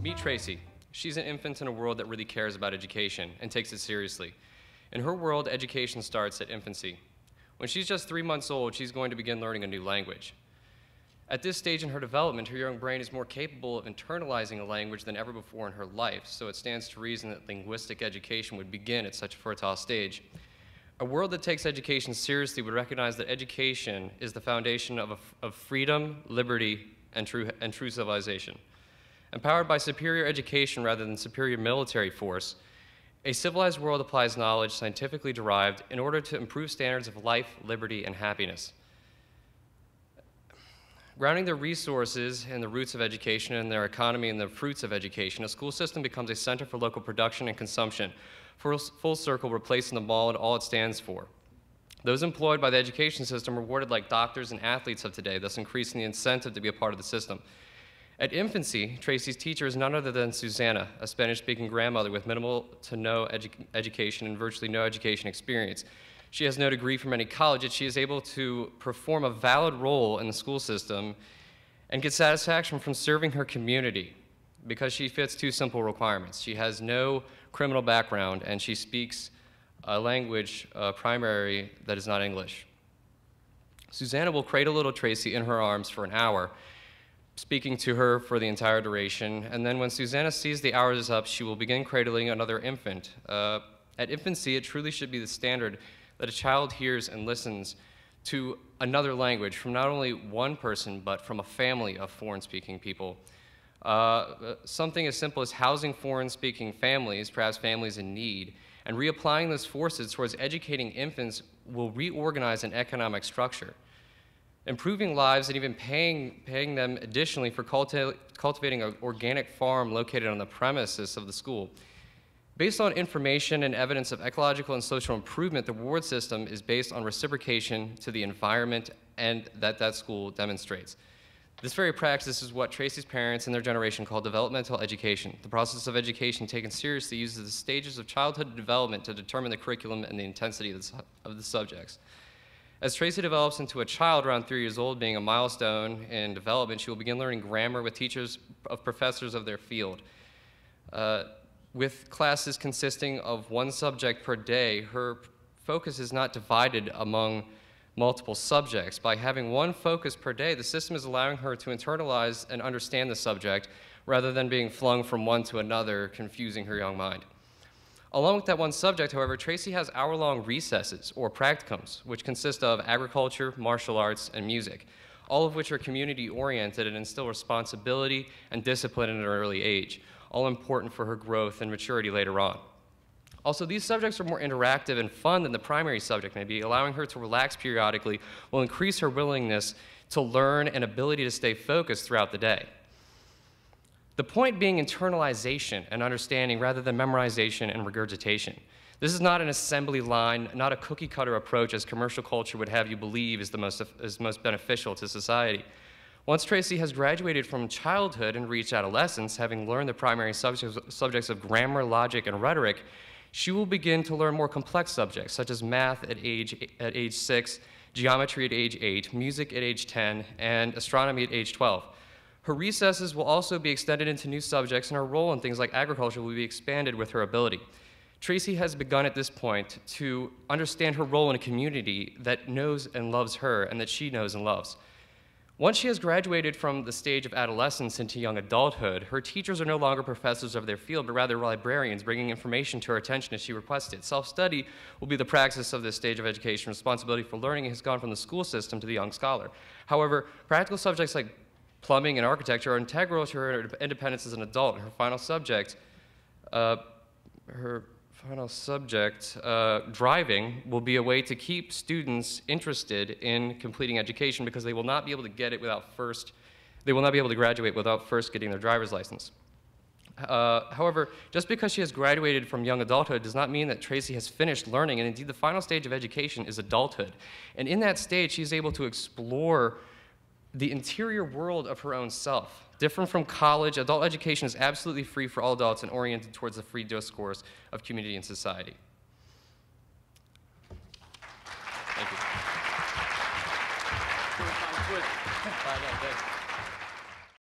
Meet Tracy. She's an infant in a world that really cares about education and takes it seriously. In her world, education starts at infancy. When she's just 3 months old, she's going to begin learning a new language. At this stage in her development, her young brain is more capable of internalizing a language than ever before in her life, so it stands to reason that linguistic education would begin at such a fertile stage. A world that takes education seriously would recognize that education is the foundation of freedom, liberty, and true civilization. Empowered by superior education rather than superior military force, a civilized world applies knowledge scientifically derived in order to improve standards of life, liberty, and happiness. Grounding their resources in the roots of education and their economy in the fruits of education, a school system becomes a center for local production and consumption, full circle replacing the mall and all it stands for. Those employed by the education system are rewarded like doctors and athletes of today, thus increasing the incentive to be a part of the system. At infancy, Tracy's teacher is none other than Susanna, a Spanish-speaking grandmother with minimal to no education and virtually no education experience. She has no degree from any college, yet she is able to perform a valid role in the school system and get satisfaction from serving her community because she fits two simple requirements. She has no criminal background, and she speaks a language primary that is not English. Susanna will cradle little Tracy in her arms for an hour, speaking to her for the entire duration, and then when Susanna sees the hour is up, she will begin cradling another infant. At infancy, it truly should be the standard that a child hears and listens to another language from not only one person, but from a family of foreign-speaking people. Something as simple as housing foreign-speaking families, perhaps families in need, and reapplying those forces towards educating infants will reorganize an economic structure. Improving lives and even paying them additionally for cultivating an organic farm located on the premises of the school. Based on information and evidence of ecological and social improvement, the reward system is based on reciprocation to the environment and that school demonstrates. This very practice is what Tracy's parents and their generation call developmental education. The process of education taken seriously uses the stages of childhood development to determine the curriculum and the intensity of the subjects. As Tracy develops into a child around 3 years old, being a milestone in development, she will begin learning grammar with professors of their field. With classes consisting of one subject per day, her focus is not divided among multiple subjects. By having one focus per day, the system is allowing her to internalize and understand the subject rather than being flung from one to another, confusing her young mind. Along with that one subject, however, Tracy has hour-long recesses, or practicums, which consist of agriculture, martial arts, and music, all of which are community-oriented and instill responsibility and discipline at an early age, all important for her growth and maturity later on. Also, these subjects are more interactive and fun than the primary subject may be, allowing her to relax periodically will increase her willingness to learn and ability to stay focused throughout the day. The point being internalization and understanding rather than memorization and regurgitation. This is not an assembly line, not a cookie-cutter approach as commercial culture would have you believe is most beneficial to society. Once Tracy has graduated from childhood and reached adolescence, having learned the primary subjects of grammar, logic, and rhetoric, she will begin to learn more complex subjects, such as math at age 6, geometry at age 8, music at age 10, and astronomy at age 12. Her recesses will also be extended into new subjects, and her role in things like agriculture will be expanded with her ability. Tracy has begun at this point to understand her role in a community that knows and loves her and that she knows and loves. Once she has graduated from the stage of adolescence into young adulthood, her teachers are no longer professors of their field, but rather librarians, bringing information to her attention as she requests it. Self-study will be the praxis of this stage of education. Responsibility for learning has gone from the school system to the young scholar. However, practical subjects like plumbing and architecture are integral to her independence as an adult. And her final subject, driving, will be a way to keep students interested in completing education because they will not be able to get it they will not be able to graduate without first getting their driver's license. However, just because she has graduated from young adulthood does not mean that Tracy has finished learning, and indeed the final stage of education is adulthood. And in that stage, she's able to explore the interior world of her own self. Different from college, adult education is absolutely free for all adults and oriented towards the free discourse of community and society. Thank you.